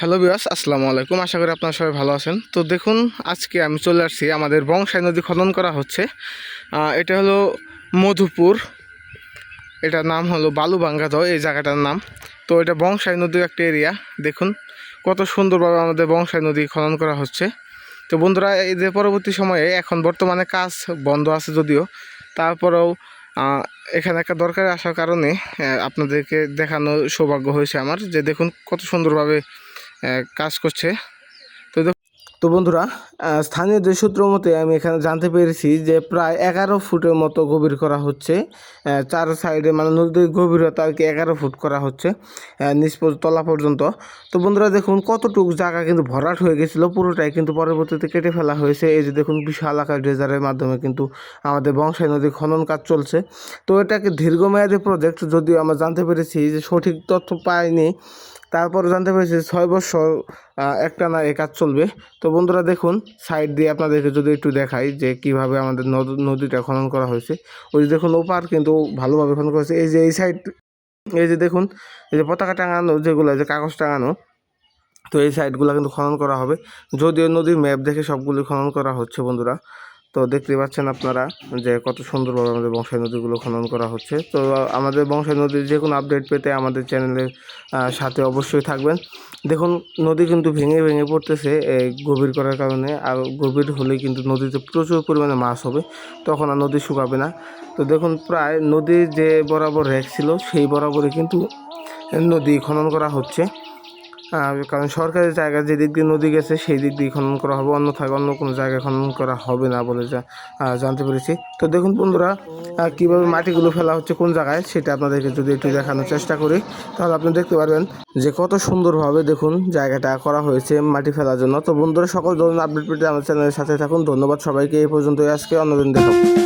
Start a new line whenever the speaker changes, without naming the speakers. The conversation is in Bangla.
হ্যালো ভিউয়ার্স, আসসালামু আলাইকুম। আশা করি আপনারা সবাই ভালো আছেন। তো দেখুন, আজকে আমি চলে আসছি, আমাদের বংশাই নদী খনন করা হচ্ছে। এটা হলো মধুপুর, এটার নাম হলো বালুভাঙ্গাদহ, এই জায়গাটার নাম। তো এটা বংশাই নদীর একটা এরিয়া। দেখুন কত সুন্দরভাবে আমাদের বংশাই নদী খনন করা হচ্ছে। তো বন্ধুরা, এই যে পরবর্তী সময়ে এখন বর্তমানে কাজ বন্ধ আছে যদিও, তারপরেও এখানে একটা দরকারে আসার কারণে আপনাদেরকে দেখানো সৌভাগ্য হয়েছে আমার, যে দেখুন কত সুন্দরভাবে কাজ করছে। তো তো বন্ধুরা, স্থানীয় যে সূত্র মতে আমি এখানে জানতে পেরেছি যে প্রায় 11 ফুটের মতো গভীর করা হচ্ছে। চার সাইডে মানে নদীর গভীরতা আর কি 11 ফুট করা হচ্ছে, নিচ তলা পর্যন্ত। তো বন্ধুরা দেখুন কতটুকু জায়গা কিন্তু ভরাট হয়ে গেছিলো, পুরোটাই কিন্তু পরবর্তীতে কেটে ফেলা হয়েছে। এই যে দেখুন বিশাল আকার ড্রেজারের মাধ্যমে কিন্তু আমাদের বংশাই নদী খনন কাজ চলছে। তো এটাকে দীর্ঘমেয়াদী প্রজেক্ট, যদিও আমরা জানতে পেরেছি যে সঠিক তথ্য পাইনি, তারপর জানতে পেরেছি 6 বছর একটানা এই কাজ চলবে। তো বন্ধুরা দেখুন, সাইড দিয়ে আপনাদেরকে যদি একটু দেখাই যে কিভাবে আমাদের নদীটা খনন করা হয়েছে। ওই যে দেখুন ওপার কিন্তু ভালোভাবে খনন করা হয়েছে। এই যে এই সাইড, এই যে দেখুন, এই যে পতাকা টাঙানো যেগুলো, যে কাগজ টাঙানো, তো এই সাইডগুলো কিন্তু খনন করা হবে। যদিও নদীর ম্যাপ দেখে সবগুলি খনন করা হচ্ছে বন্ধুরা। তো দেখতে পাচ্ছেন আপনারা যে কত সুন্দরভাবে আমাদের বংশাই নদীগুলো খনন করা হচ্ছে। তো আমাদের বংশাই নদীর যে কোনো আপডেট পেতে আমাদের চ্যানেলের সাথে অবশ্যই থাকবেন। দেখুন নদী কিন্তু ভেঙে ভেঙে পড়তেছে এই গভীর করার কারণে। আর গভীর হলেই কিন্তু নদীতে প্রচুর পরিমাণে মাছ হবে, তখন আর নদী শুকাবে না। তো দেখুন প্রায় নদীর যে বরাবর রেক ছিল সেই বরাবরই কিন্তু নদী খনন করা হচ্ছে। কারণ সরকারি জায়গা যে দিক দিয়ে নদী গেছে সেই দিক দিয়ে খনন করা হবে, অন্যথায় অন্য কোনো জায়গায় খনন করা হবে না বলে জানতে পেরেছি। তো দেখুন বন্ধুরা, কীভাবে মাটিগুলো ফেলা হচ্ছে কোন জায়গায়, সেটা আপনাদেরকে যদি একটু দেখানোর চেষ্টা করি তাহলে আপনি দেখতে পারবেন যে কত সুন্দরভাবে দেখুন জায়গাটা করা হয়েছে মাটি ফেলার জন্য। তো বন্ধুরা, সকল ধরনের আপডেট পেতে আমার চ্যানেলের সাথে থাকুন। ধন্যবাদ সবাইকে। এই পর্যন্তই আজকে, অন্যদিন দেখাবো।